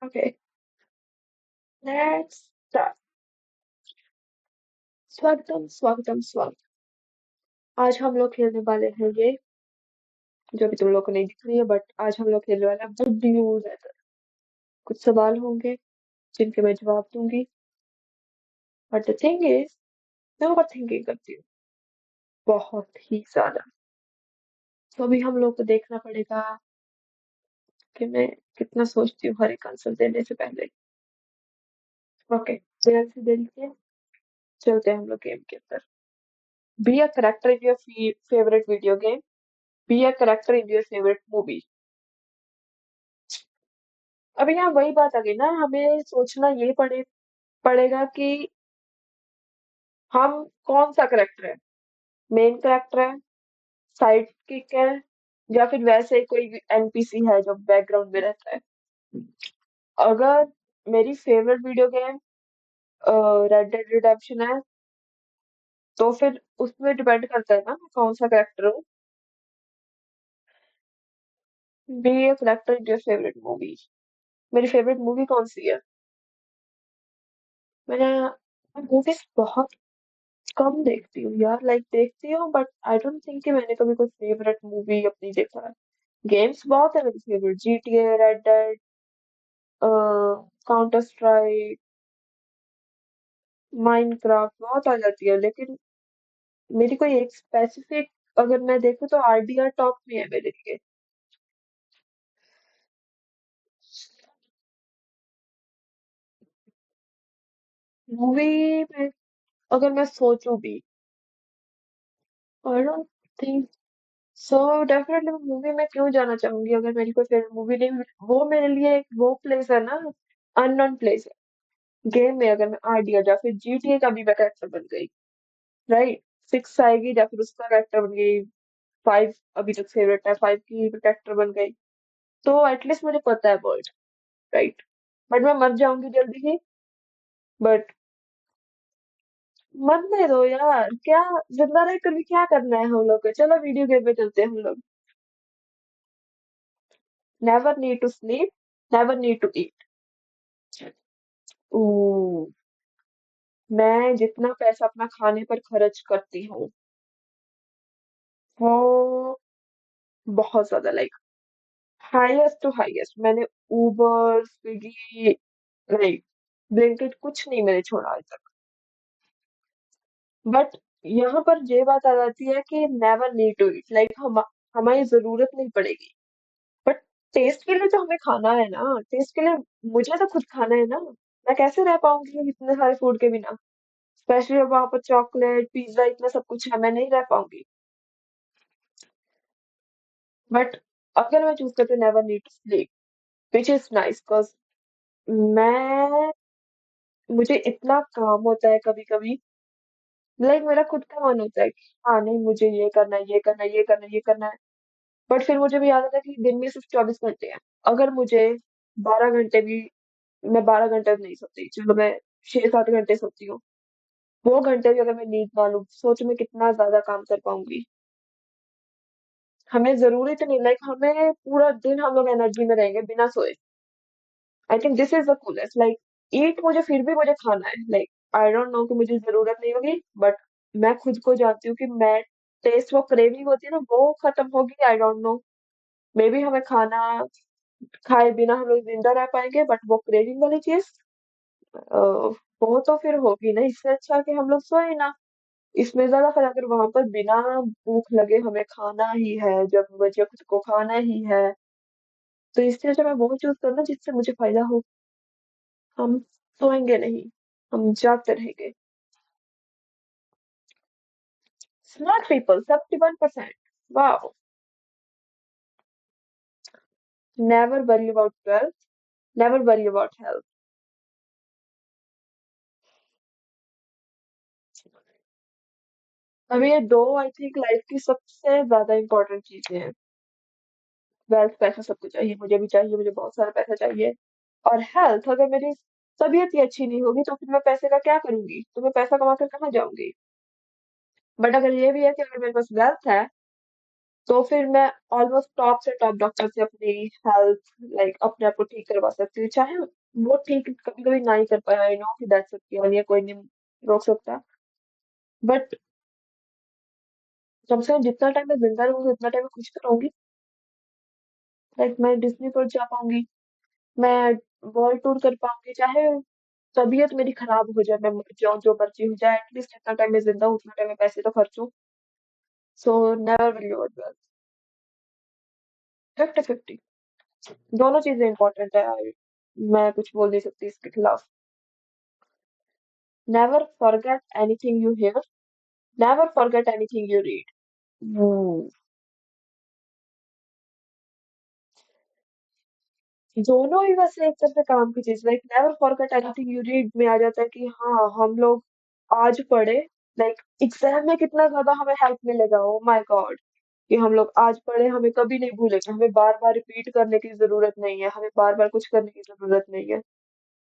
Okay, let's start. स्वागतम स्वागतम स्वागत। आज हम लोग खेलने वाले हैं ये, जो भी तुम लोग को नहीं दिख रही है, बट आज हम लोग खेलने वाले हैं वुड यू रेदर। कुछ सवाल होंगे जिनके मैं जवाब दूंगी, बट द थिंग इज मैं ओवर थिंकिंग करती हूँ बहुत ही ज्यादा। तो अभी हम लोग को देखना पड़ेगा कि मैं कितना सोचती हूँ हर एक आंसर देने से पहले। ओके, देर से देरी के चलते हैं हम लोग गेम के अंदर। Be a character in your favourite video game, be a character in your favourite movie. अब यहाँ वही बात आ गई ना, हमें सोचना ये पड़ेगा कि हम कौन सा करेक्टर है, मेन करेक्टर है, साइड किक है, या फिर वैसे ही कोई एनपीसी है जो बैकग्राउंड में रहता है। अगर मेरी favourite video game red dead redemption है, तो फिर उसमें डिपेंड करता है ना मैं कौन सा करेक्टर हूँ। Be a character in your favourite movie. मेरी फेवरेट मूवी कौन सी है? मैंने मूवीज बहुत कम देखती हूँ यार, लाइक देखती हूँ बट आई डोंट थिंक कि मैंने कभी कोई फेवरेट मूवी अपनी देखा है। गेम्स बहुत है मेरी favourite, GTA, red dead, counter strike, Minecraft बहुत आ जाती है, लेकिन मेरी कोई एक स्पेसिफिक अगर मैं देखूँ तो आरडीआर टॉप में है मेरे लिए। मूवी में अगर मैं सोचूं भी, I don't think so definitely movie में क्यों जाना चाहूंगी अगर मेरी कोई फेवरेट मूवी नहीं वो मेरे लिए एक वो प्लेस है ना, अननोन प्लेस है। गेम में अगर मैं आरडीआर या फिर जीटीए का भी मैं कैरेक्टर बन गई, राइट, सिक्स आएगी या फिर उसका कैरेक्टर बन गई, फाइव अभी तक फेवरेट है, फाइव की कैरेक्टर बन गई, तो एटलीस्ट मुझे पता है वर्ल्ड, राइट। बट मैं मर जाऊंगी जल्दी ही, बट मरने दो यार, क्या जिंदा रह कर भी क्या करना है हम लोग को। चलो वीडियो गेम में चलते हैं हम लोग। Never need to sleep, never need to eat. मैं जितना पैसा अपना खाने पर खर्च करती हूँ वो बहुत ज्यादा, लाइक हाईएस्ट टू हाईएस्ट। मैंने उबर, स्विगी, लाइक ब्लिंकिट कुछ नहीं मैंने छोड़ा आज तक। बट यहाँ पर ये बात आ जाती है कि never need to eat, like हमारी जरूरत नहीं पड़ेगी, बट टेस्ट के लिए तो हमें खाना है ना, टेस्ट के लिए मुझे तो खुद खाना है ना। मैं कैसे रह पाऊंगी इतने सारे फूड के बिना, स्पेशली अब वहां पर चॉकलेट पिज्जा इतना सब कुछ है, मैं नहीं रह पाऊंगी। बट अगर मैं चूज करती हूँ never need to sleep, which is nice, because मैं मुझे इतना काम होता है कभी कभी, लाइक मेरा खुद का मन होता है कि हाँ नहीं मुझे ये करना है, ये करना है, ये करना है, ये करना है, बट फिर मुझे भी याद आता है कि दिन में सिर्फ 24 घंटे हैं। अगर मुझे 12 घंटे भी, मैं 12 घंटे नहीं सोती, चलो मैं 6-7 घंटे सोती हूँ, वो घंटे भी अगर मैं नींद ना लूँ, सोच मैं कितना ज्यादा काम कर पाऊंगी। हमें जरूरी तो नहीं, लाइक हमें पूरा दिन हम लोग एनर्जी में रहेंगे बिना सोए। I think this is the coolest, like eat मुझे फिर भी मुझे खाना है, लाइक आई डोंट नो कि मुझे जरूरत नहीं होगी, बट मैं खुद को जानती हूँ कि मैं टेस्ट वो क्रेविंग होती है ना वो खत्म होगी, I don't know. May be हमें खाना खाए बिना हम लोग जिंदा रह पाएंगे, बट वो क्रेविंग वाली चीज वो तो फिर होगी ना। इससे अच्छा कि हम लोग सोए ना। इसमें ज्यादा फर्क अगर वहां पर बिना भूख लगे हमें खाना ही है, जब मुझे खुद को खाना ही है, तो इससे अच्छा मैं वो चूज करना जिससे मुझे फायदा हो। हम सोएंगे नहीं, हम जागते रहेंगे। Smart people 71%। Wow. Never worry about wealth, never worry about health. अब ये दो आई थिंक लाइफ की सबसे ज्यादा इंपॉर्टेंट चीजें हैं। वेल्थ, पैसा सबको चाहिए, मुझे भी चाहिए, मुझे बहुत सारा पैसा चाहिए। और हेल्थ, अगर मेरी तबीयत ही अच्छी नहीं होगी तो फिर मैं पैसे का क्या करूंगी, तो मैं पैसा कमा कर कहाँ जाऊंगी। बट अगर ये भी है कि अगर मेरे पास वेल्थ है तो फिर मैं ऑलमोस्ट टॉप से टॉप डॉक्टर से अपनी हेल्थ, लाइक अपने आप को ठीक करवा सकती हूँ, चाहे वो ठीक कभी कभी ना ही कर पाए। आई नो कि दैट्स ओके, ये कोई नहीं रोक सकता, बट कम से कम जितना टाइम मैं जिंदा रहूंगी उतना टाइम मैं खुश तो रहूंगी। लाइक मैं डिज्नी पर जा पाऊंगी, मैं वर्ल्ड टूर कर पाऊंगी, चाहे तबीयत मेरी खराब हो जाए, मैं जो जो मर्जी हो जाए, एटलीस्ट जितना टाइम मैं जिंदा हूँ उतना टाइम मैं पैसे तो खर्चूं। So never will your wealth. 50-50, दोनों चीजें इंपॉर्टेंट है। मैं कुछ बोल नहीं सकती इसके खिलाफ। Never forget anything you here, never forget anything you read. दोनों ही वैसे एक तरह से काम की चीज, like never forget anything you read में आ जाता है कि हाँ हम लोग आज पढ़े, लाइक एग्जाम में कितना ज्यादा हमें हेल्प मिलेगा, ओ माय गॉड, कि हम लोग आज पढ़े हमें कभी नहीं भूलेगा, हमें बार बार रिपीट करने की जरूरत नहीं है, हमें बार बार कुछ करने की जरूरत नहीं है,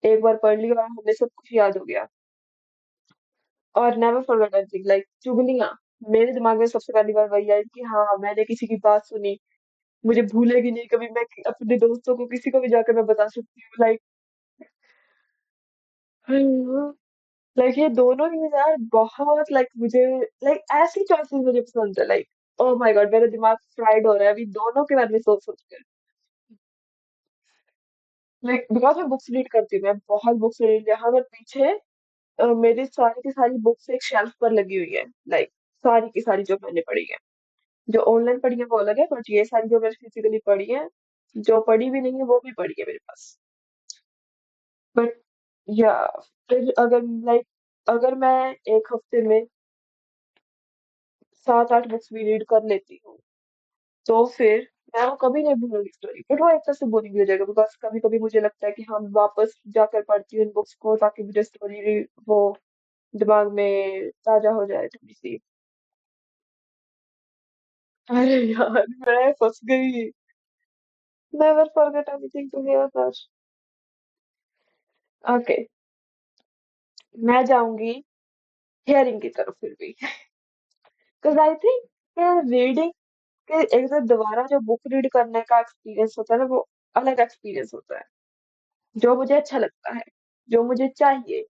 एक बार पढ़ लिया और हमें सब कुछ याद हो गया। और नेवर फॉरगेट एनीथिंग, लाइक चुगलियां, मेरे दिमाग में सबसे पहली बार वही आई कि हाँ मैंने किसी की बात सुनी, मुझे भूलेगी नहीं कभी, मैं अपने दोस्तों को किसी को भी जाकर मैं बता सकती हूँ, लाइक लाइक ये दोनों ही यार बहुत, लाइक मुझे, लाइक ऐसी चॉइसेस मुझे पसंद है, लाइक ओ माय गॉड मेरा दिमाग फ्राइड हो रहा है अभी दोनों के बारे में सोच सोच कर। लाइक बिकॉज मैं बुक्स रीड करती हूँ, मैं बहुत बुक्स रीड, यहाँ पर पीछे मेरी सारी की सारी बुक्स एक शेल्फ पर लगी हुई है, लाइक सारी की सारी जो मैंने पढ़ी है, जो ऑनलाइन पढ़ी है वो अलग है, बट ये सारी जो मैंने फिजिकली पढ़ी है, जो पढ़ी भी नहीं है वो भी पढ़ी है मेरे पास। बट या फिर अगर, लाइक अगर मैं एक हफ्ते में 7-8 बुक्स भी रीड कर लेती हूँ, तो फिर मैं वो कभी नहीं भूलूंगी स्टोरी, बट वो एक तरह से बोरिंग भी हो जाएगा, बिकॉज कभी कभी मुझे लगता है कि हम वापस जाकर पढ़ती हूँ इन बुक्स को ताकि मुझे स्टोरी वो दिमाग में ताजा हो जाए थोड़ी सी। अरे यार मैं फंस गई। Never forget anything to hear first. Okay, मैं जाऊंगी हियरिंग की तरफ फिर भी, बिकॉज आई थिंक रीडिंग के एक बार दोबारा जो बुक रीड करने का एक्सपीरियंस होता है ना, वो अलग एक्सपीरियंस होता है, जो मुझे अच्छा लगता है, जो मुझे चाहिए।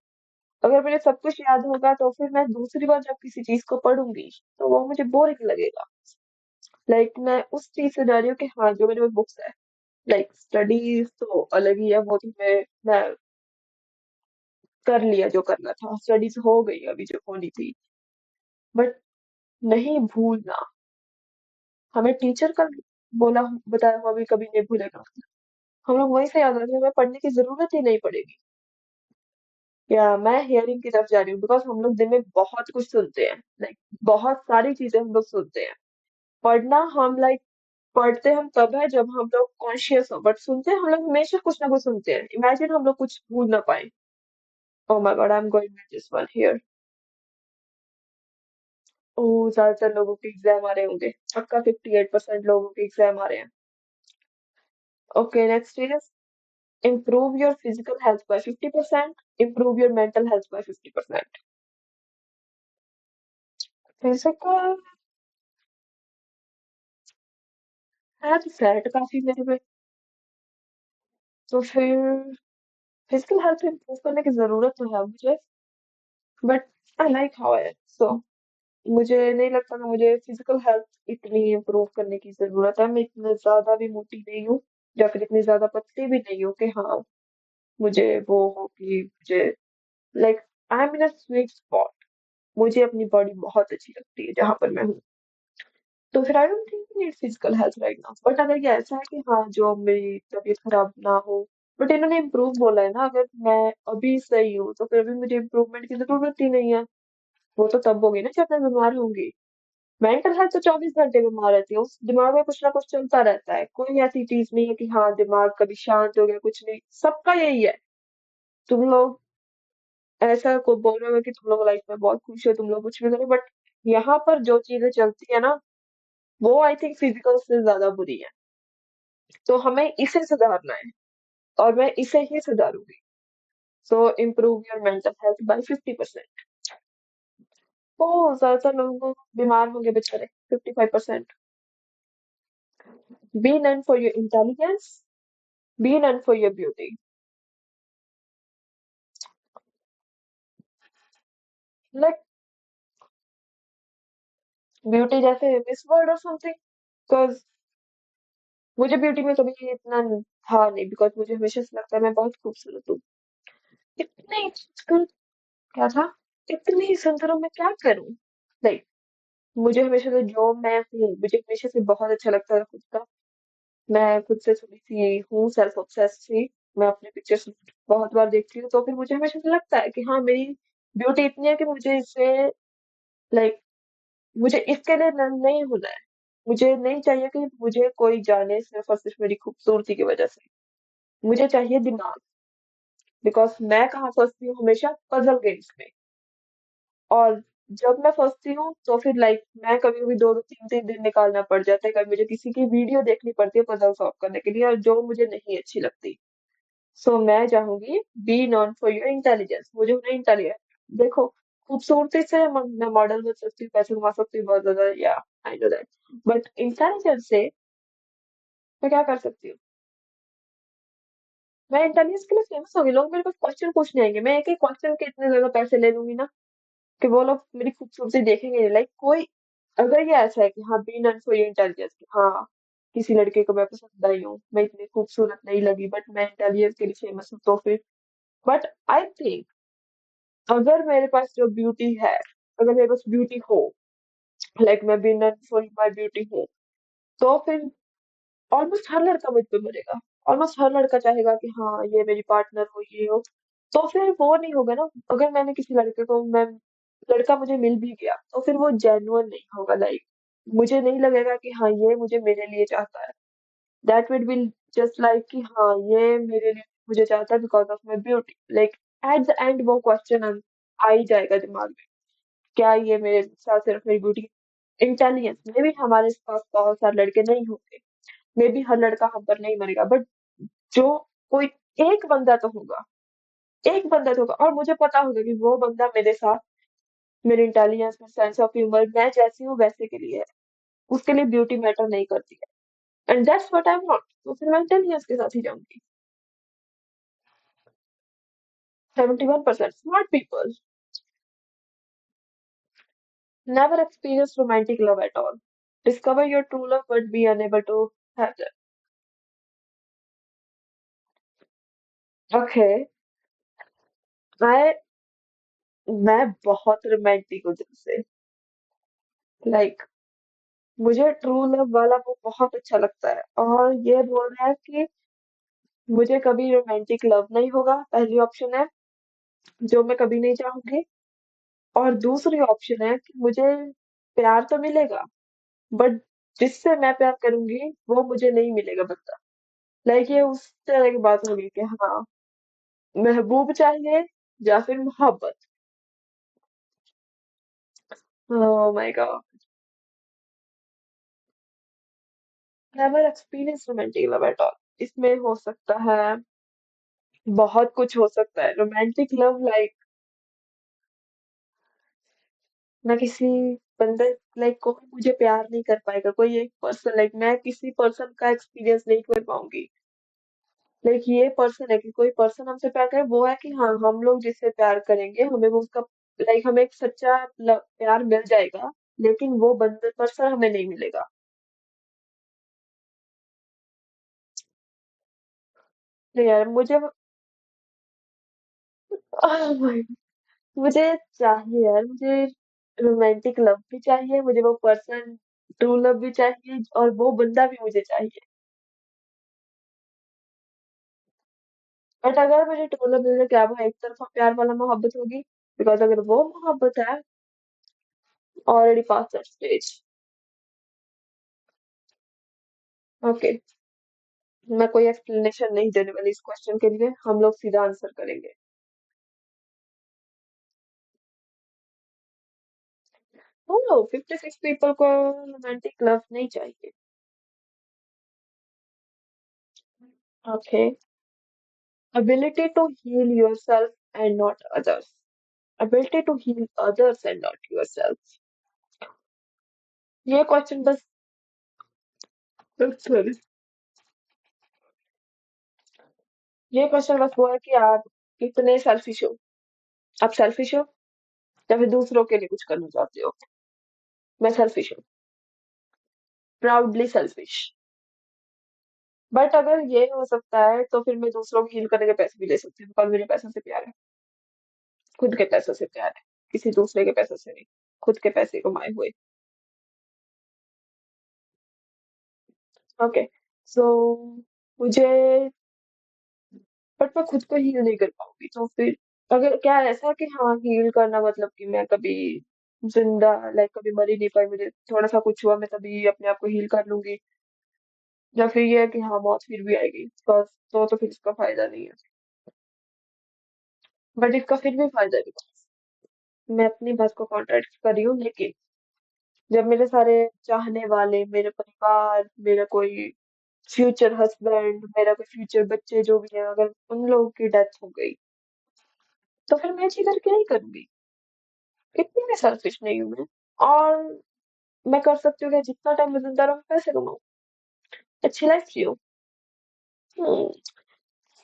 अगर मुझे सब कुछ याद होगा तो फिर मैं दूसरी बार जब किसी चीज को पढ़ूंगी तो वो मुझे बोरिंग लगेगा। लाइक मैं उस चीज से जा रही हूँ कि हाँ जो मेरे में बुक्स है, लाइक स्टडीज तो अलग ही है, वो तो मैं कर लिया जो करना था, स्टडीज हो गई अभी जो होनी थी, बट नहीं भूलना, हमें टीचर का बोला बताया हुआ भी कभी नहीं भूलेगा, हम लोग वहीं से याद रखेंगे, हमें पढ़ने की जरूरत ही नहीं पड़ेगी। या मैं हियरिंग की तरफ जा रही हूँ, बिकॉज हम लोग दिन में बहुत कुछ सुनते हैं, लाइक बहुत सारी चीजें हम लोग सुनते हैं। पढ़ना हम लाइक पढ़ते हम तब है जब हम लोग कॉन्शियस हो, बट सुनते हम लोग हमेशा कुछ ना कुछ सुनते हैं, इमेजिन हम लोग कुछ भूल ना पाए। Oh my God, I am going with this one here. ओह ज्यादातर लोगों के एग्जाम आ रहे होंगे, पक्का 58% लोगों के एग्जाम आ रहे हैं। Okay next is improve your physical health by 50%, improve your mental health by 50%। Physical है तो फैट काफी मेरे में, तो फिर फिजिकल हेल्थ इंप्रूव करने की जरूरत तो है मुझे, but I like how I, so मुझे नहीं लगता कि मुझे फिजिकल हेल्थ इतनी इम्प्रूव करने की जरूरत है, मैं इतनी ज्यादा भी मोटी नहीं हूँ या फिर इतनी ज्यादा पतली भी नहीं हूँ कि हाँ मुझे वो हो कि मुझे, like I am in a sweet spot, मुझे अपनी बॉडी बहुत अच्छी लगती है जहां पर मैं हूँ, तो फिर I don't think need physical health right now. But अगर ये ऐसा है कि हाँ जो मेरी तबीयत खराब ना हो, बट इन्होंने इम्प्रूव बोला है ना, अगर मैं अभी सही हूँ तो फिर अभी मुझे इम्प्रूवमेंट की जरूरत ही नहीं है, वो तो तब होगी ना जब मैं बीमार होंगी। मेंटल हेल्थ तो 24 घंटे बीमार रहती है, उस दिमाग में कुछ ना कुछ चलता रहता है, कोई ऐसी चीज नहीं है कि हाँ दिमाग कभी शांत हो गया, कुछ नहीं, सबका यही है। तुम लोग ऐसा को बोल रहे हो कि तुम लोग लाइफ में बहुत खुश हो, तुम लोग कुछ भी करो, बट यहाँ पर जो चीजें चलती है ना, वो आई थिंक फिजिकल से ज्यादा बुरी है, तो हमें इसे सुधारना है और मैं इसे ही सुधारूंगी। So improve your mental health by 50%। ओ ज्यादातर लोग बीमार होंगे बेचारे, 55%। Be known for your intelligence, be known for your beauty. Like beauty जैसे मिस वर्ल्ड और समथिंग, बिकॉज मुझे ब्यूटी में कभी इतना था नहीं, बिकॉज मुझे हमेशा से लगता है मैं बहुत खूबसूरत हूँ। इतने आजकल क्या था, इतनी सुंदर हूँ मैं क्या करूँ, लाइक मुझे हमेशा से जो मैं हूँ मुझे हमेशा से बहुत अच्छा लगता है खुद का। मैं खुद से थोड़ी सी हूँ सेल्फ ऑब्सेस्ड सी। मैं अपने पिक्चर्स बहुत बार देखती हूँ तो फिर मुझे हमेशा से लगता है कि हाँ मेरी ब्यूटी इतनी है कि मुझे इससे लाइक मुझे इसके लिए नहीं होना है। मुझे नहीं चाहिए कि मुझे कोई जाने सिर्फ और सिर्फ मेरी खूबसूरती की वजह से। मुझे चाहिए दिमाग, बिकॉज मैं कहाँ फंसती हूँ हमेशा पजल गेम्स में। और जब मैं फंसती हूँ तो फिर मैं कभी कभी दो दो तीन तीन दिन निकालना पड़ जाता है, कभी मुझे किसी की वीडियो देखनी पड़ती है पजल सॉल्व करने के लिए और जो मुझे नहीं अच्छी लगती। सो मैं चाहूंगी be known for your intelligence, मुझे उन्हें इंटेलिजेंस देखो। खूबसूरती से मैं मॉडल बन सकती हूँ, पैसे कमा सकती हूँ बहुत ज्यादा, या I know that. But intelligence से मैं क्या कर सकती हूँ? मैं इंटेलिजेंस के लिए फेमस होगी, लोग मेरे पास क्वेश्चन पूछने आएंगे, मैं एक एक क्वेश्चन के इतने ज्यादा पैसे ले लूंगी ना कि वो लोग मेरी खूबसूरती देखेंगे। कोई अगर ये ऐसा है कि हाँ be known for your intelligence, हाँ किसी लड़के को मैं पसंद आई हूँ, मैं इतनी खूबसूरत नहीं लगी बट मैं इंटेलिजेंस के लिए फेमस हूँ, तो फिर बट आई थिंक अगर मेरे पास जो ब्यूटी है, अगर मेरे पास ब्यूटी हो, मैं be known for my beauty हूँ, तो फिर ऑलमोस्ट हर लड़का मुझ पे मरेगा। ऑलमोस्ट हर लड़का चाहेगा कि हाँ ये मेरी पार्टनर हो, ये हो। तो फिर वो नहीं होगा ना। अगर मैंने किसी लड़के को मैं लड़का मुझे मिल भी गया तो फिर वो जेन्युइन नहीं होगा, मुझे नहीं लगेगा कि हाँ ये मुझे मेरे लिए चाहता है। That will be just like कि हाँ ये मेरे लिए मुझे चाहता है because of my beauty. At the end वो क्वेश्चन आ ही जाएगा दिमाग में, क्या ये मेरे साथ सिर्फ मेरी ब्यूटी? इंटेलिजेंस में भी हमारे पास बहुत सारे लड़के नहीं होंगे, मे बी हर लड़का हम पर नहीं मरेगा, बट जो कोई एक बंदा तो होगा, एक बंदा तो होगा, और मुझे पता होगा कि वो बंदा मेरे साथ मेरे इंटेलिजेंस में सेंस ऑफ ह्यूमर मैं जैसी हूँ वैसे के लिए है। उसके लिए ब्यूटी मैटर नहीं करती है, and that's what I want. तो फिर मैं इंटेलिजेंस के साथ ही जाऊंगी। 71% smart people never experience romantic love at all. Discover your true love but be unable to have that. Okay, मैं बहुत रोमांटिक हूँ दिल से। लाइक मुझे ट्रू लव वाला वो बहुत अच्छा लगता है, और ये बोल रहा है कि मुझे कभी रोमांटिक लव नहीं होगा, पहली ऑप्शन है जो मैं कभी नहीं चाहूंगी। और दूसरी ऑप्शन है कि मुझे प्यार तो मिलेगा, बट जिससे मैं प्यार करूंगी वो मुझे नहीं मिलेगा बंदा। ये उस तरह की बात होगी कि हाँ महबूब चाहिए या फिर मोहब्बत। ओह my God, never experience romantic love at all. इसमें हो सकता है बहुत कुछ हो सकता है रोमांटिक लव, मैं किसी बंदे कोई मुझे प्यार नहीं कर पाएगा, कोई एक पर्सन मैं किसी पर्सन का एक्सपीरियंस नहीं कर पाऊंगी। ये पर्सन है कि कोई पर्सन हमसे प्यार करे, वो है कि हाँ हम लोग जिससे प्यार करेंगे हमें वो उसका हमें एक सच्चा प्यार मिल जाएगा, लेकिन वो बंदे पर्सन हमें नहीं मिलेगा। नहीं यार मुझे आह, मुझे चाहिए यार, मुझे रोमांटिक लव भी चाहिए, मुझे वो पर्सन ट्रू लव भी चाहिए, और वो बंदा भी मुझे चाहिए। बट अगर मुझे ट्रू लव मिल जाए, क्या वो एक तरफा प्यार वाला मोहब्बत होगी? बिकॉज अगर वो मोहब्बत है, already pass that stage. Okay, मैं कोई एक्सप्लेनेशन नहीं देने वाली इस क्वेश्चन के लिए, हम लोग सीधा आंसर करेंगे। ओह, 56 पीपल को रोमांटिक लव नहीं चाहिए। Okay, ability to heal yourself and not others. Ability to heal others and not yourself। ये क्वेश्चन बस Sorry. ये क्वेश्चन बस वो है कि आप कितने सेल्फिश हो। आप सेल्फिश हो या फिर दूसरों के लिए कुछ करना चाहते हो। मैं सेल्फिश हूँ। Proudly selfish. बट अगर ये हो सकता है तो फिर मैं दूसरों को हील करने के पैसे भी ले सकती हूँ, बिकॉज मुझे पैसों से प्यार है। खुद के पैसों से प्यार है। किसी दूसरे के पैसों से नहीं। खुद के पैसे कमाए हुए। ओके। सो मुझे, बट मैं खुद को हील नहीं कर पाऊंगी तो फिर, अगर क्या ऐसा कि हाँ हील करना मतलब कि मैं कभी जिंदा, लाइक कभी मर ही नहीं पाई, मुझे थोड़ा सा कुछ हुआ मैं तभी अपने आप को हील कर लूंगी, या फिर ये है कि हाँ मौत फिर भी आएगी तो फिर इसका फायदा नहीं है। बट इसका फिर भी फायदा है because मैं अपनी बात को कॉन्ट्रैक्ट कर रही हूँ, लेकिन जब मेरे सारे चाहने वाले, मेरे परिवार, मेरा कोई फ्यूचर हस्बैंड, मेरा कोई फ्यूचर बच्चे जो भी है, अगर उन लोगों की डेथ हो गई तो फिर मैं जी कर क्या ही करूंगी। इतनी भी सेल्फिश नहीं हूँ मैं। और मैं कर सकती हूँ कि जितना टाइम मैं जिंदा रहूँ पैसे कमाऊँ, अच्छी लाइफ जियो। हम्म,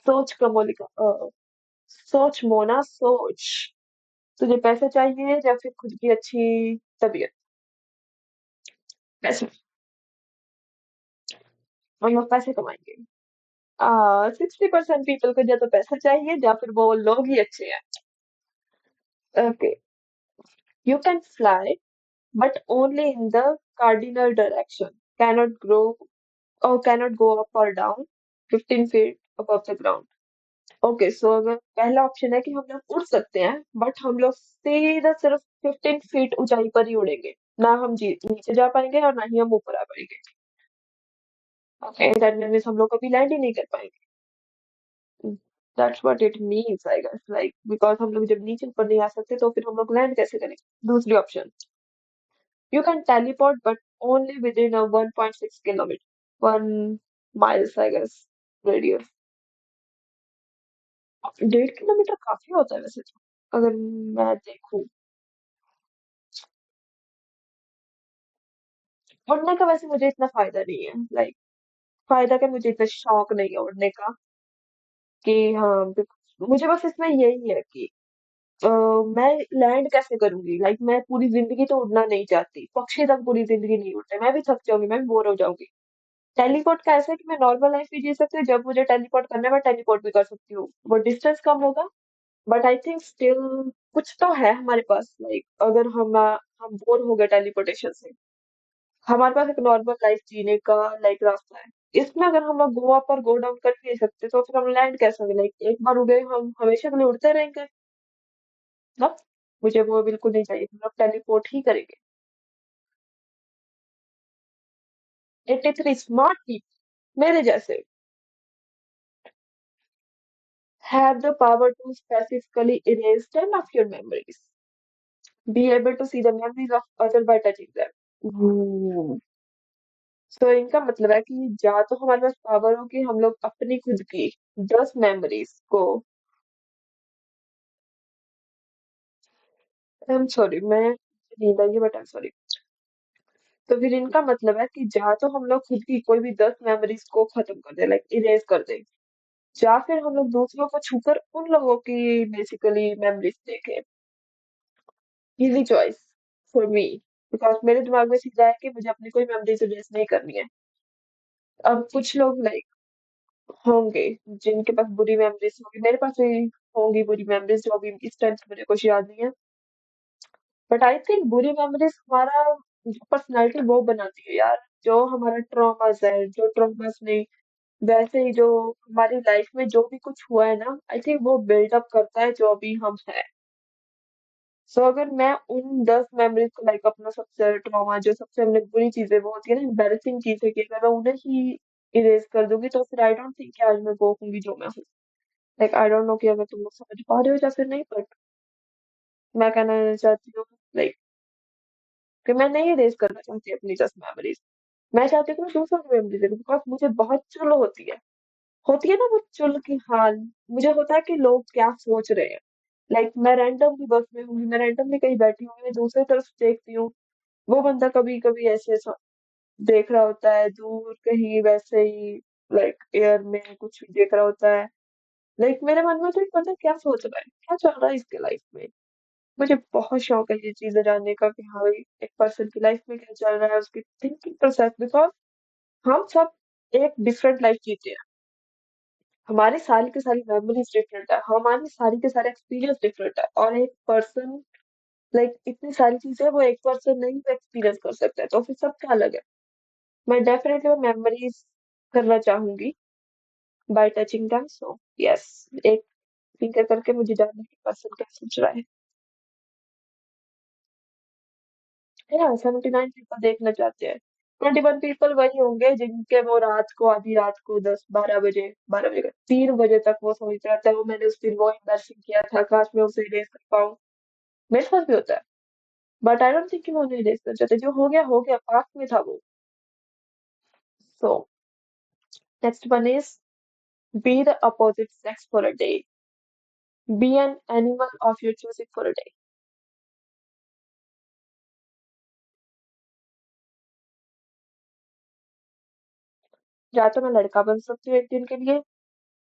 सोच कमोलिका, सोच मोना सोच। तुझे पैसे चाहिए या फिर खुद की अच्छी तबीयत। पैसे। हम लोग पैसे कमाएंगे। 60% पीपल को या तो पैसा चाहिए या फिर वो लोग ही अच्छे हैं। Okay. You can fly but only in the cardinal direction, cannot grow or cannot go up or down 15 feet above the ground. Okay, so अगर पहला ऑप्शन है कि हम लोग उड़ सकते हैं, बट हम लोग सीधा सिर्फ 15 फीट ऊंचाई पर ही उड़ेंगे। ना हम नीचे जा पाएंगे और ना ही हम ऊपर आ पाएंगे। ओके, दैट मीन्स हम लोग कभी लैंड ही नहीं कर पाएंगे। That's what it means I guess, like because हम लोग जब नीचे ऊपर नहीं आ सकते तो फिर हम लोग लैंड कैसे करेंगे। दूसरी option, you can teleport but only within 1.6 kilometre, 1 miles I guess, radius. 1.5 kilometre काफी होता है वैसे तो, अगर मैं देखूं। उड़ने का वैसे मुझे इतना फायदा नहीं है, लाइक फायदा क्या, मुझे इतना शौक नहीं है उड़ने का कि हाँ मुझे बस इसमें यही है कि अ, मैं लैंड कैसे करूंगी, लाइक मैं पूरी जिंदगी तो उड़ना नहीं चाहती, पक्षी तक पूरी जिंदगी नहीं उड़ते, मैं भी थक जाऊंगी, मैं भी बोर हो जाऊंगी। टेलीपोर्ट का ऐसा है कि मैं नॉर्मल लाइफ भी जी सकती हूँ, जब मुझे टेलीपोर्ट करना है मैं टेलीपोर्ट भी कर सकती हूँ, वो डिस्टेंस कम होगा। बट आई थिंक स्टिल कुछ तो है हमारे पास, लाइक अगर हम बोर हो गए टेलीपोर्टेशन से, हमारे पास एक नॉर्मल लाइफ जीने का लाइक रास्ता है। इसमें अगर हम लोग गो अप और गो डाउन कर नहीं सकते तो फिर हम लैंड कैसे होंगे, लाइक एक बार उड़े हम हमेशा के लिए उड़ते रहेंगे ना। मुझे वो बिल्कुल नहीं चाहिए, हम लोग टेलीपोर्ट ही करेंगे। 83 स्मार्ट पीपल मेरे जैसे have the power to specifically erase 10 of your memories, be able to see the memories of other by touching them। सो इनका मतलब है कि या तो हमारे पास पावर हो कि हम लोग अपनी खुद की 10 मेमोरीज को, आई एम सॉरी मैं नींद आई है बट आई एम सॉरी, तो फिर इनका मतलब है कि या तो हम लोग खुद की कोई भी 10 मेमोरीज को खत्म कर दे, लाइक इरेज कर दे, या फिर हम लोग दूसरों को छूकर उन लोगों की बेसिकली मेमोरीज देखें। Easy choice for me, because मेरे दिमाग में सीधा है कि मुझे अपनी कोई मेमोरीज इरेज नहीं करनी है। अब कुछ लोग लाइक होंगे जिनके पास बुरी मेमोरीज होगी, मेरे पास भी होंगी बुरी मेमोरीज जो अभी इस टाइम से मुझे कुछ याद नहीं है। बट आई थिंक बुरी मेमोरीज हमारा जो पर्सनैलिटी वो बनाती है यार। जो हमारा ट्रॉमास है, जो ट्रॉमास नहीं, वैसे ही जो हमारी लाइफ में जो भी कुछ हुआ है ना, आई थिंक वो बिल्डअप करता है जो अभी हम है। सो अगर मैं उन 10 मेमोरीज को, लाइक अपना सबसे ट्रॉमा, जो सबसे हमने बुरी चीजें वो होती है ना, एम्बेरसिंग चीजें की, अगर मैं उन्हें ही इरेज कर दूंगी तो फिर आई डोंट थिंक कि आज मैं वो होंगी जो मैं हूँ। लाइक आई डोंट नो कि अगर तुम लोग समझ पा रहे हो या फिर नहीं, बट मैं कहना चाहती हूँ लाइक कि मैं नहीं इरेज करना चाहती अपनी 10 मेमोरीज। मैं चाहती हूँ कि मैं दूसरों की मेमोरी देखूं, बिकॉज मुझे बहुत चुल होती है ना वो चुल की हाल। मुझे होता है कि लोग क्या सोच रहे हैं, लाइक मैं रैंडमली बस में हूँ, मैं रैंडमली कहीं बैठी हूँ, मैं दूसरी तरफ देखती हूँ, वो बंदा कभी कभी ऐसे ऐसा, देख रहा होता है दूर कहीं वैसे ही, लाइक एयर में कुछ भी देख रहा होता है। लाइक मेरे मन में तो एक बंदा क्या सोच रहा है, क्या चल रहा है इसके लाइफ में। मुझे बहुत शौक है ये चीजें जानने का कि हाँ भाई एक पर्सन की लाइफ में क्या चल रहा है, उसकी थिंकिंग प्रोसेस, बिकॉज हम सब एक डिफरेंट लाइफ जीते हैं। हमारी सारी की सारी मेमोरीज डिफरेंट है, हमारी सारी के सारे एक्सपीरियंस डिफरेंट है, और एक पर्सन, लाइक इतनी सारी चीजें वो एक पर्सन नहीं एक्सपीरियंस कर सकता है, तो फिर सबका अलग है। मैं डेफिनेटली वो मेमोरीज करना चाहूंगी bye touching them, so yes, एक फिंगर करके मुझे जानना है कि पर्सन क्या सोच रहा है। या 79 पीपल देखना चाहते हैं। 21 पीपल वही होंगे जिनके वो रात को, आधी रात को 10 12 बजे 3 बजे तक वो सोच रहा था वो मैंने उस दिन वो इम्बैरसिंग किया था, काश मैं उसे इरेज कर पाऊँ। मेरे साथ भी होता है, बट आई डोंट थिंक कि मैं उन्हें इरेज कर चाहती, जो हो गया पास्ट में था वो। So next one is, be the opposite sex for a day, be an animal of your choosing for a day. या तो मैं लड़का बन सकती हूँ एक दिन के लिए,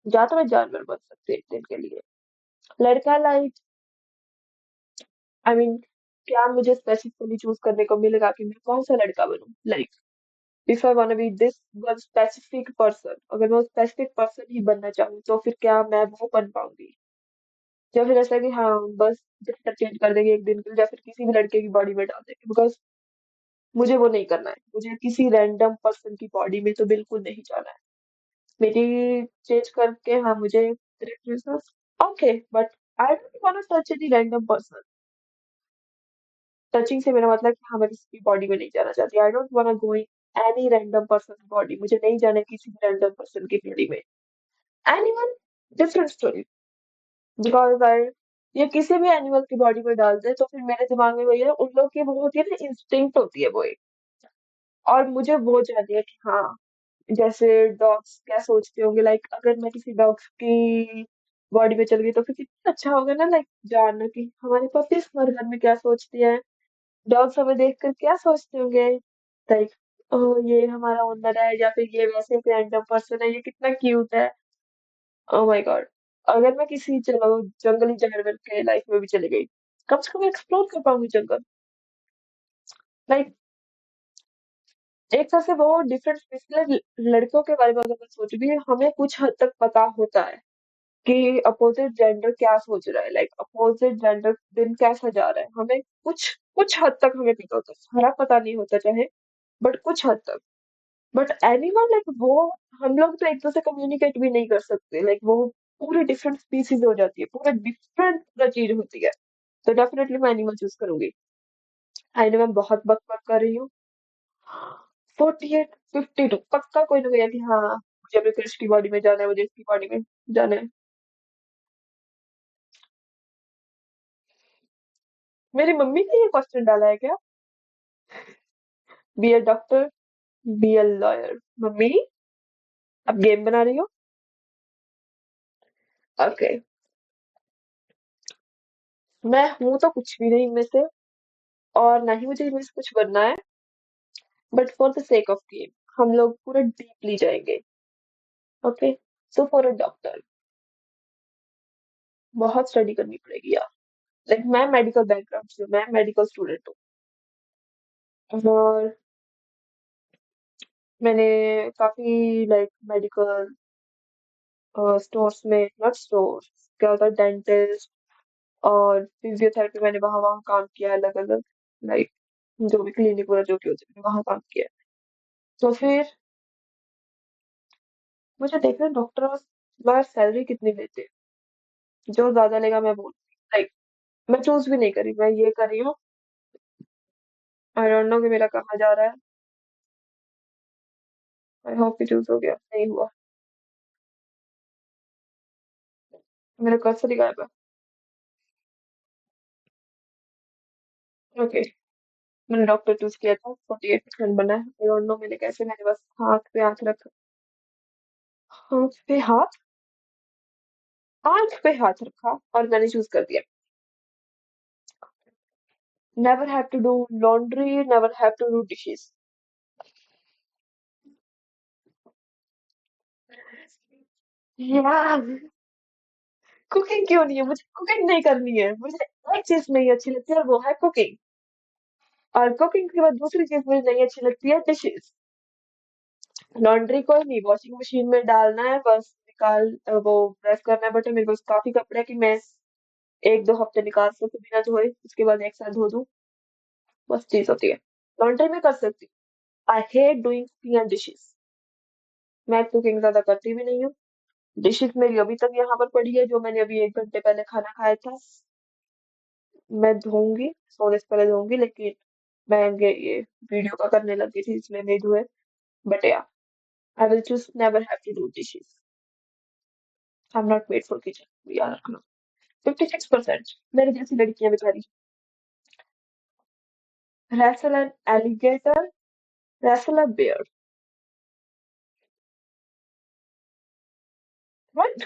या तो मैं जानवर बन सकती हूँ एक दिन के लिए। लड़का लाइक, आई मीन, क्या मुझे स्पेसिफिकली चूज करने को मिलेगा कि मैं कौन सा लड़का बनूं, like if I want be this one specific person, अगर मैं स्पेसिफिक पर्सन ही बनना चाहूँ तो फिर क्या मैं वो बन पाऊंगी, या फिर ऐसा कि हाँ बस जेंडर चेंज कर देंगे एक दिन के लिए, या फिर किसी भी लड़के की बॉडी में डाल देंगे, बिकॉज मुझे वो नहीं करना है, मुझे किसी रैंडम पर्सन की बॉडी में तो बिल्कुल नहीं जाना है। मेरी चेंज करके हाँ मुझे okay, but I don't want to touch any random person. Touching से मेरा मतलब कि हाँ मैं किसी की बॉडी में नहीं जाना चाहती, आई don't want go in any random person body, मुझे नहीं जाना है किसी भी रैंडम पर्सन की बॉडी में। Animal, different story, because I, ये किसी भी एनिमल की बॉडी में डाल दे तो फिर मेरे दिमाग में वही है, उन लोग की वो होती है ना, इंस्टिंक्ट होती है वो एक, और मुझे वो चाहिए कि हाँ, जैसे डॉग्स क्या सोचते होंगे, लाइक अगर मैं किसी डॉग्स की बॉडी में चल गई तो फिर कितना अच्छा होगा ना, लाइक जानना कि हमारे पपीज हमारे घर में क्या सोचती है, डॉग्स हमें देखकर क्या सोचते होंगे, लाइक ओह ये हमारा ओनर है, या फिर ये वैसे एक रैंडम पर्सन है, ये कितना क्यूट है। ओह माय गॉड, अगर मैं किसी चलो जंगली जानवर के लाइफ में भी चली गई, कम से कम एक्सप्लोर कर पाऊंगी जंगल, लाइक एक तरह से वो डिफरेंट स्पेशल। लड़कों के बारे में अगर मैं सोचूं भी, हमें कुछ हद तक पता होता है कि अपोजिट जेंडर क्या सोच रहा है, लाइक अपोजिट जेंडर दिन कैसा जा रहा है, हमें कुछ कुछ हद तक हमें पता होता है, सारा पता नहीं होता चाहे, बट कुछ हद तक। बट एनिमल लाइक वो, हम लोग तो एक दूसरे से कम्युनिकेट भी नहीं कर सकते, लाइक वो पूरी डिफरेंट स्पीसीज हो जाती है, पूरा डिफरेंट पूरा चीज होती है। तो डेफिनेटली मैं एनिमल चूज करूंगी। आई नो मैं बहुत बक बक कर रही हूँ। 48 52 पक्का कोई ना कोई है कि हाँ मुझे अपने क्रश की बॉडी में जाना है, मुझे इसकी बॉडी में जाना है। मेरी मम्मी ने ये क्वेश्चन डाला है क्या, be a doctor, be a lawyer. Mummy, अब गेम बना रही हो? ओके, मैं हूं तो कुछ भी नहीं इनमें से, और ना ही मुझे इनमें से कुछ बनना है, but for the sake of game हम लोग पूरा डीपली जाएंगे। Okay, so for a doctor बहुत स्टडी करनी पड़ेगी यार, लाइक मैं मेडिकल बैकग्राउंड से हूँ, मैं मेडिकल स्टूडेंट हूँ, और मैंने काफी लाइक मेडिकल स्टोर्स में, नॉट स्टोर, क्या होता है, डेंटिस्ट और फिजियोथेरेपी, मैंने वहां वहां काम किया अलग अलग, लाइक जो भी क्लिनिक वगैरह जो भी होते हैं वहां काम किया। तो फिर मुझे देखना डॉक्टर और लॉयर सैलरी कितनी लेते हैं, जो ज्यादा लेगा मैं बोल, लाइक मैं चूज भी नहीं करी, मैं ये कर रही हूँ। आई डोंट नो कि मेरा कहाँ जा रहा है, आई होप कि चूज हो गया, नहीं हुआ, मेरा कर्सर ही गायब है। ओके, मैंने डॉक्टर चूज किया था, 48% बना है, आई डोंट नो मैंने कैसे, मैंने बस हाथ पे हाथ रखा, हाथ पे हाथ, आंख पे हाथ रखा और मैंने चूज कर दिया। Never have to do laundry, never have to do dishes. यार, कुकिंग क्यों नहीं है? मुझे कुकिंग नहीं करनी है। मुझे एक चीज नहीं अच्छी लगती है, वो है कुकिंग। और कुकिंग के बाद दूसरी चीज मुझे नहीं अच्छी लगती है, डिशेस। लॉन्ड्री को नहीं, वॉशिंग मशीन में डालना है बस, वो प्रेस करना है बटन। मेरे पास काफी कपड़े हैं कि मैं 1-2 हफ्ते निकाल सकूं बिना धोए, उसके बाद एक साथ धो दूं। बस चीज होती है। लॉन्ड्री में कर सकती हूँ। I hate doing clean and dishes. मैं कुकिंग ज्यादा करती भी नहीं हूँ। डिशेस मेरी अभी तक यहाँ पर पड़ी है, जो मैंने अभी 1 घंटे पहले खाना खाया था। मैं धोऊंगी, सोने से पहले धोऊंगी, लेकिन मैं ये वीडियो का करने लगी थी इसलिए नहीं धुए। But yeah, I will just never have to do dishes. I am not made for kitchen, याद रखना। 56% मेरी जैसी लड़कियां बेचारी। wrestle an alligator, wrestle a bear. What?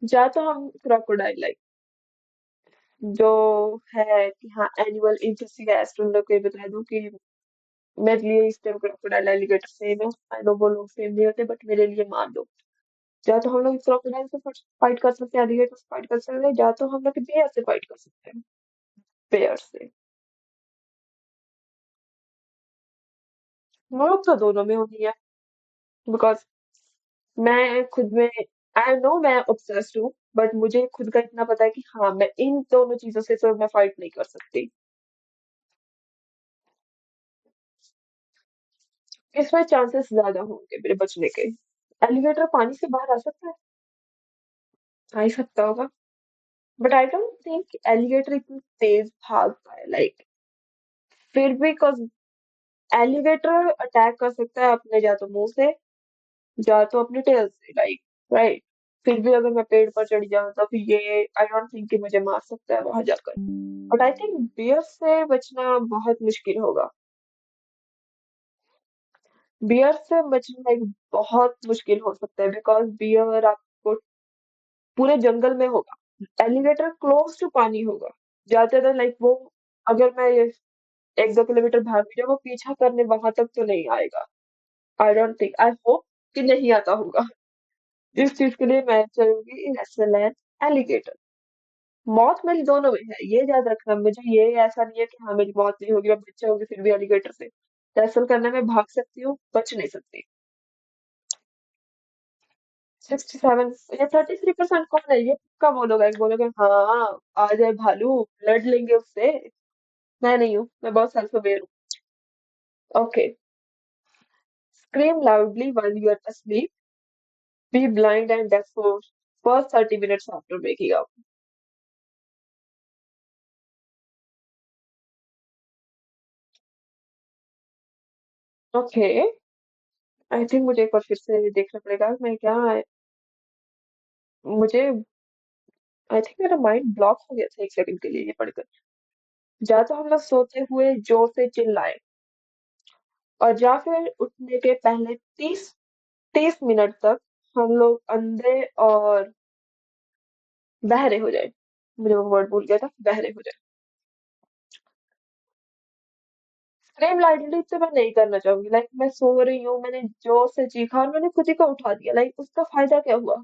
या तो हम क्रोकोडाइल, लाइक जो है कि हाँ एनिमल इंथुसियास्ट, उन लोग को ये बता दूं कि मेरे लिए इस टाइम क्रोकोडाइल एलिगेटर सेम है। आई नो वो लोग सेम नहीं होते, बट मेरे लिए मान लो। या तो हम लोग क्रोकोडाइल से फाइट कर सकते हैं, एलिगेटर से फाइट कर सकते हैं, या तो हम लोग बेयर से फाइट कर सकते हैं। बेयर से। हम लोग तो दोनों में होनी है, बिकॉज मैं खुद में, आई नो मैं ऑब्सेस्ड हूँ, बट मुझे खुद का इतना पता है कि हाँ मैं इन दोनों चीजों से तो मैं फाइट नहीं कर सकती। इसमें चांसेस ज्यादा होंगे मेरे बचने के। एलिगेटर पानी से बाहर आ सकता है? आ ही सकता होगा, but I don't think alligator इतनी तेज भागता है, लाइक। फिर भी cause एलिगेटर अटैक कर सकता है अपने या तो मुंह से, या तो अपने टेल से, लाइक, राइट। फिर भी अगर मैं पेड़ पर चढ़ जाऊं तो फिर ये आई डोंट थिंक कि मुझे मार सकता है वहां जाकर। बट आई थिंक बियर से बचना बहुत मुश्किल होगा। बियर से बचना एक बहुत मुश्किल हो सकता है, बिकॉज बियर आपको पूरे जंगल में होगा। एलिगेटर क्लोज टू पानी होगा, ज्यादातर, लाइक वो, अगर मैं ये 1-2 किलोमीटर भाग भी जाऊँ, वो पीछा करने वहां तक तो नहीं आएगा। I don't think, I hope कि नहीं आता होगा। इस चीज के लिए मैं चलूंगी नेशनल लैंड एलिगेटर। मौत मेरी दोनों में है, ये याद रखना। मुझे ये ऐसा नहीं है कि हाँ मेरी मौत नहीं होगी, मैं बच्चा होगी फिर भी एलिगेटर से रैसल करने में भाग सकती हूँ, बच नहीं सकती। 67, ये 33% कौन है? ये पक्का बोलोगे, बोलोगे हाँ आ जाए भालू, लड़ लेंगे उससे। मैं नहीं हूँ, मैं बहुत सेल्फ अवेयर हूँ। Okay. Scream loudly while you are asleep. Be blind and deaf for first 30 minutes after waking up. Okay. I think मुझे एक बार फिर से देखना पड़ेगा मैं क्या है। मुझे, आई थिंक मेरा माइंड ब्लॉक हो गया था 1 सेकंड के लिए ये पढ़कर। या तो हम लोग सोते हुए जोर से चिल्लाए, और या फिर उठने के पहले 30 मिनट तक हम लोग अंधे और बहरे हो जाए। मुझे वो वर्ड भूल गया था, बहरे हो जाए। स्क्रीम लाइटली तो मैं नहीं करना चाहूंगी, लाइक मैं सो रही हूँ, मैंने जोर से चीखा और मैंने खुद ही को उठा दिया, लाइक उसका फायदा क्या हुआ?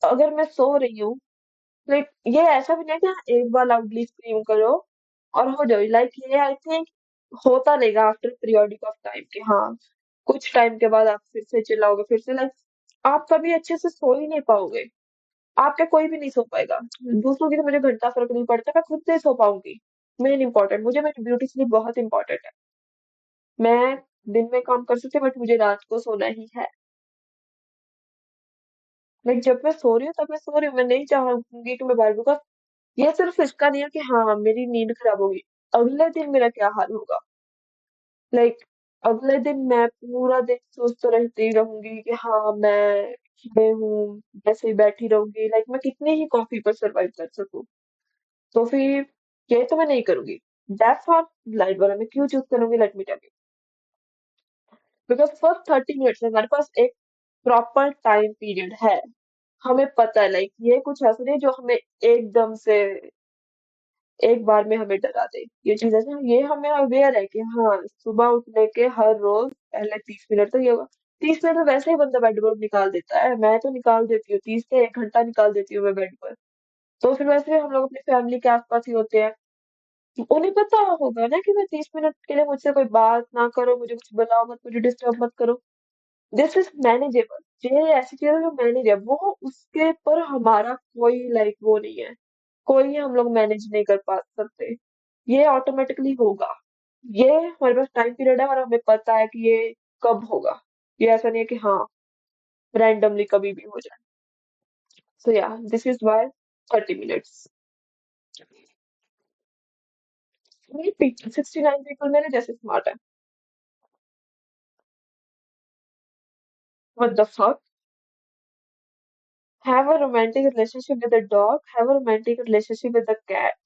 अगर मैं सो रही हूँ, लाइक ये ऐसा भी नहीं है कि हाँ, एक बार लाउडली स्क्रीम करो और हो जाओ, लाइक ये आई थिंक होता रहेगा आफ्टर पीरियोडिक ऑफ टाइम, कि हाँ कुछ टाइम के बाद आप फिर से चिल्लाओगे, फिर से, लाइक आप कभी अच्छे से सो ही नहीं पाओगे। आपके कोई भी नहीं सो पाएगा। दूसरों की तो मुझे घंटा फर्क नहीं पड़ता, मैं खुद से सो पाऊंगी। मेन इंपॉर्टेंट, मुझे मेरी ब्यूटी स्लीप बहुत इंपॉर्टेंट है। मैं दिन में काम कर सकती हूँ, बट मुझे रात को सोना ही है। लाइक जब मैं सो रही हूँ तब मैं सो रही हूँ, मैं नहीं चाहूंगी कि मैं बाहर, बिकॉज ये सिर्फ इसका नहीं है कि हाँ मेरी नींद खराब होगी, अगले दिन मेरा क्या हाल होगा। लाइक अगले दिन मैं पूरा दिन सुस्त रहती रहूंगी कि हाँ मैं ये हूँ, जैसे ही बैठी रहूंगी, लाइक मैं कितनी ही कॉफी पर सरवाइव कर सकूं। तो फिर ये तो मैं नहीं करूंगी। दैट्स और लाइट वाला मैं क्यों चूज करूंगी, let me tell you. Because first 30 minutes में हमारे पास एक प्रॉपर टाइम पीरियड है। हमें पता है, लाइक ये कुछ ऐसा नहीं है जो हमें एकदम से एक बार में हमें डरा दे। ये चीज ऐसे ये हमें अवेयर है कि हाँ सुबह उठने के हर रोज पहले 30 मिनट तक ये होगा। 30 में तो वैसे ही बंदा बेड पर निकाल देता है, मैं तो निकाल देती हूँ 30 से 1 घंटा निकाल देती हूँ मैं बेड पर। तो फिर वैसे भी हम लोग अपनी फैमिली के आसपास ही होते हैं, उन्हें पता होगा ना कि मैं 30 मिनट के लिए मुझसे कोई बात ना करो, मुझे कुछ बुलाओ मत, मुझे डिस्टर्ब मत करो। दिस इज मैनेजेबल, ये ऐसी चीज है जो मैनेज है, वो उसके पर हमारा कोई लाइक वो नहीं है, कोई हम लोग मैनेज नहीं कर पा सकते, ये ऑटोमेटिकली होगा। ये हमारे पास टाइम पीरियड है और हमें पता है कि ये कब होगा, ये ऐसा नहीं है कि हाँ रैंडमली कभी भी हो जाए। So yeah this is why 30 minutes. 69 people मेरे जैसे स्मार्ट है। What the fuck. Have a romantic relationship with a dog, have a romantic relationship with a cat।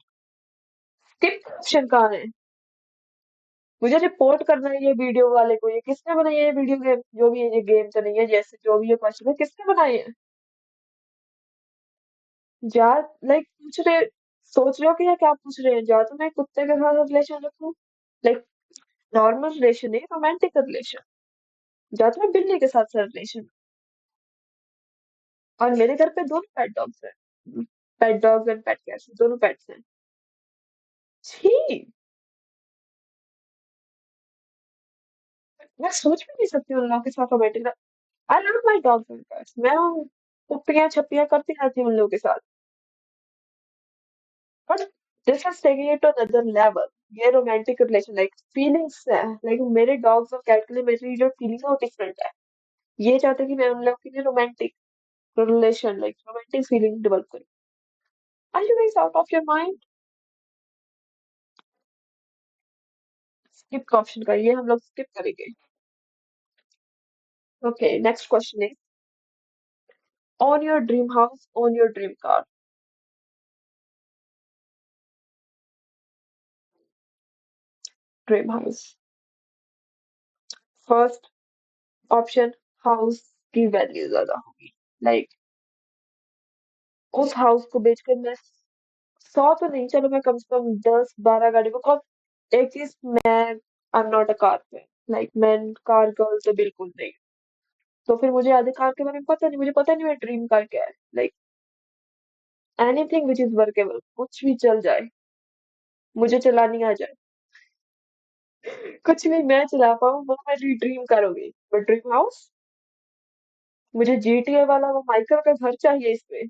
Skip option कहाँ है? मुझे रिपोर्ट करना है ये वीडियो वाले को, ये किसने बनाई है ये वीडियो गेम, जो भी है ये गेम तो नहीं है, जैसे जो भी ये क्वेश्चन है किसने बनाई है? यार लाइक पूछ रहे, सोच रहे हो कि या क्या पूछ रहे हैं, या तो मैं कुत्ते के साथ रिलेशन रखूं, लाइक नॉर्मल रिलेशन है, रोमांटिक रिलेशन, या तो मैं बिल्ली के साथ रिलेशन। और मेरे घर पे दोनों पेट डॉग्स हैं, पेट डॉग्स एंड पेट कैट्स, दोनों पेट्स हैं। छी, मैं सोच भी नहीं सकती उन लोगों के साथ romantic. I love my dogs and cats, मैं पुप्पियां छप्पियां करती रहती हूँ उन लोगों के साथ। But this is taking it to another level, ये रोमांटिक रिलेशन लाइक फीलिंग्स है, लाइक मेरे डॉग्स और कैट के लिए मेरी जो फीलिंग है वो डिफरेंट है। ये चाहते हैं कि मैं उन लोगों के लिए romantic relation like romantic feeling develop करूँ। Are you guys out of your mind? Skip option का ये हम लोग स्किप करेंगे। Okay next question is, on your dream house, on your dream car. Dream house first option, house की value ज्यादा होगी, like उस हाउस को बेचकर मैं 100 तो नहीं, चलो मैं कम से कम 10 12 गाड़ी, बिकॉज एक चीज, मैं आई एम नॉट अ कार पे, लाइक मैं कार गर्ल तो बिल्कुल नहीं। तो फिर मुझे आधे कार के बारे में पता नहीं, मुझे पता नहीं मेरा ड्रीम कार क्या है, like anything which is workable, कुछ भी चल जाए, मुझे चलानी आ जाए, कुछ भी मैं चला पाऊँ वो मेरी ड्रीम कार होगी। बट ड्रीम हाउस, मुझे जीटीए वाला वो माइकल का घर चाहिए इसमें।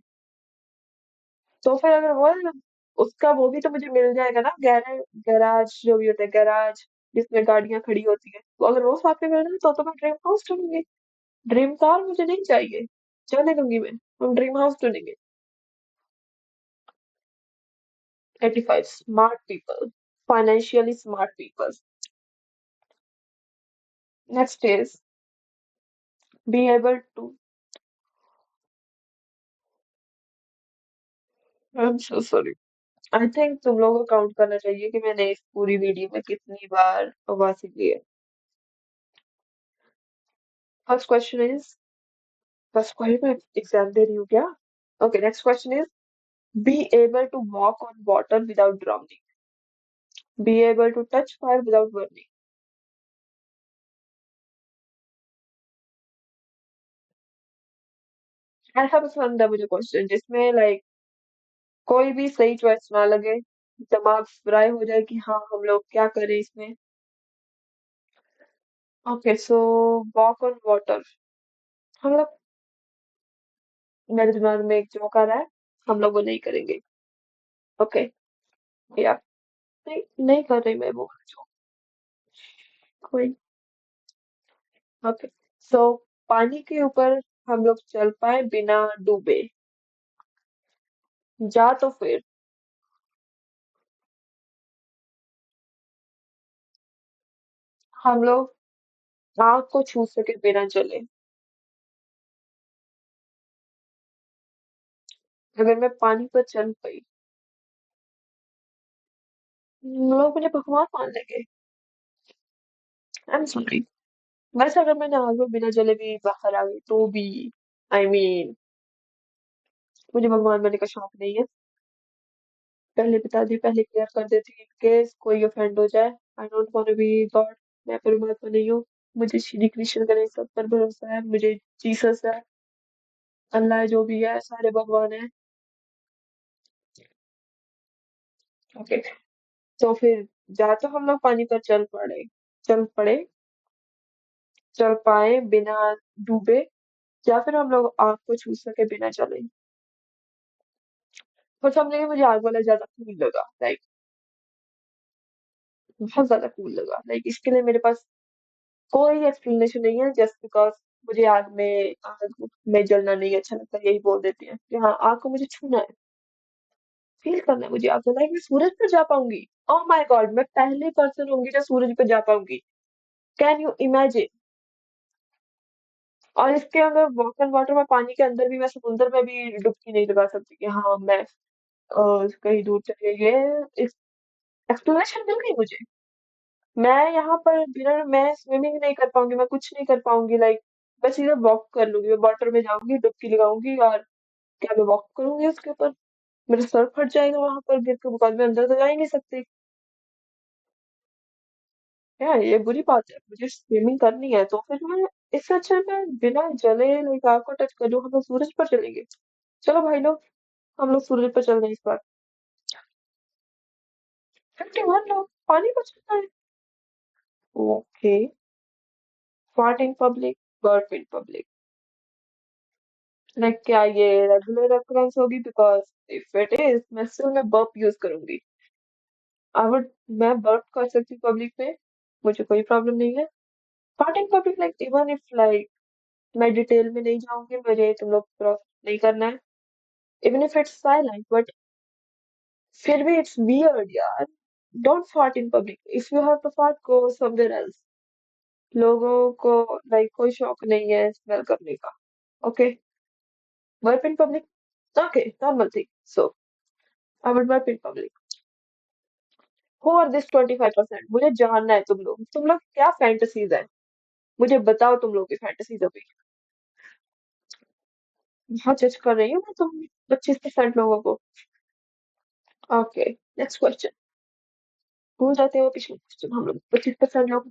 तो फिर अगर वो है, उसका वो भी तो मुझे मिल जाएगा ना, गैरेज, गैराज जो भी होता है गैराज, जिसमें गाड़ियां खड़ी होती है, तो अगर वो साथ में मिल जाए तो मैं ड्रीम हाउस चुनूंगी। ड्रीम कार मुझे नहीं चाहिए, जाने दूंगी मैं, हम ड्रीम हाउस चुनेंगे। 85 smart people, financially smart people. Next is be able to, I am so sorry, I think तुम लोगों को काउंट करना चाहिए कि मैंने इस पूरी वीडियो में कितनी बार आवाज दी है। First question is, first question मैं एग्जाम दे रही हूँ क्या? Okay next question is, be able to walk on water without drowning, be able to touch fire without burning। ऐसा पसंद है मुझे क्वेश्चन जिसमें लाइक कोई भी सही चॉइस ना लगे, दिमाग फ्राई हो जाए कि हाँ हम लोग क्या करें इसमें। Okay so walk on water, हम लोग, मेरे दिमाग में एक जोक आ रहा है, हम लोग वो नहीं करेंगे। ओके या नहीं, नहीं कर रही मैं वो जोक, कोई। ओके सो पानी के ऊपर हम लोग चल पाए बिना डूबे, जा तो फिर हम लोग आग को छू सके बिना जले। अगर मैं पानी पर चल पाई, लोग मुझे भगवान मान लेंगे। आई एम सॉरी, वैसे अगर मैं नहा के बिना जले भी बाहर आ गई तो भी, आई मीन, मुझे भगवान बनने का शौक नहीं है। पहले बता दी, पहले क्लियर कर देती, इन केस कोई ऑफेंड हो जाए, I don't want to be God, मैं परमात्मा नहीं हूँ। मुझे श्री कृष्ण गणेश सब पर भरोसा है, मुझे जीसस है, अल्लाह जो भी है, सारे भगवान है। ओके, तो फिर या तो हम लोग पानी पर चल पड़े चल पाए बिना डूबे, या फिर हम लोग आग को छू सके बिना जले। और समझे मुझे आग वाला ज्यादा कूल लगा, लाइक बहुत ज्यादा कूल लगा। लाइक इसके लिए मेरे पास कोई एक्सप्लेनेशन नहीं है, जस्ट बिकॉज मुझे आग में जलना नहीं अच्छा लगता, यही बोल देते हैं कि हाँ आग को मुझे छूना है, फील करना है मुझे आग को। लाइक मैं सूरज पर जा पाऊंगी। ओह माय गॉड, मैं पहली पर्सन होंगी जो सूरज पर जा पाऊंगी। Can you imagine? और इसके अंदर वॉक एंड वाटर में, पानी के अंदर भी, मैं समुंदर में भी डुबकी नहीं लगा सकती कि हाँ मैं कहीं दूर चले गए। एक्सप्लेनेशन मिल गई मुझे। मैं स्विमिंग नहीं कर पाऊंगी, मैं कुछ नहीं कर पाऊंगी। लाइक मैं सीधे वॉक कर लूंगी, मैं वाटर में जाऊंगी, डुबकी लगाऊंगी, और क्या मैं वॉक करूंगी उसके ऊपर? मेरा सर फट जाएगा वहां पर गिर के, बिकॉज मैं अंदर तो जा ही नहीं सकती। यार ये बुरी बात है, मुझे स्विमिंग करनी है तो फिर मैं, इससे अच्छा मैं बिना जले लाइक आग को टच कर लूं। हम लोग सूरज पर चलेंगे। चलो भाई लोग, हम लोग सूरज पर चल रहे हैं इस बार। 51 लोग पानी पर चलना है। Okay. Fart in public, burp in public. Like क्या ये रेगुलर रेफरेंस होगी? बिकॉज इफ इट इज, मैं स्टिल में बर्प यूज करूंगी। आई वुड मैं बर्प कर सकती हूँ पब्लिक में, मुझे कोई प्रॉब्लम नहीं है। Fart in public, like even if like, मैं डिटेल में नहीं जाऊंगी, मुझे तुम लोग क्रॉस नहीं करना है। Even if it's silent, but फिर भी इट्स वियर्ड यार। Don't fart in public, if you have to fart go somewhere else. लोगों को लाइक कोई शौक नहीं है स्मेल करने का। Okay, burp in public, okay, normal thing. So I would burp in public. Who are this 25%? मुझे जानना है, तुम लोग क्या फैंटेसीज है? मुझे बताओ तुम लोग की फैंटेसीज अभी। बहुत जज कर रही हूँ मैं तुम 25% लोगों को। Okay, next question. भूल जाते हो पिछले क्वेश्चन हम लोग। 25% लोग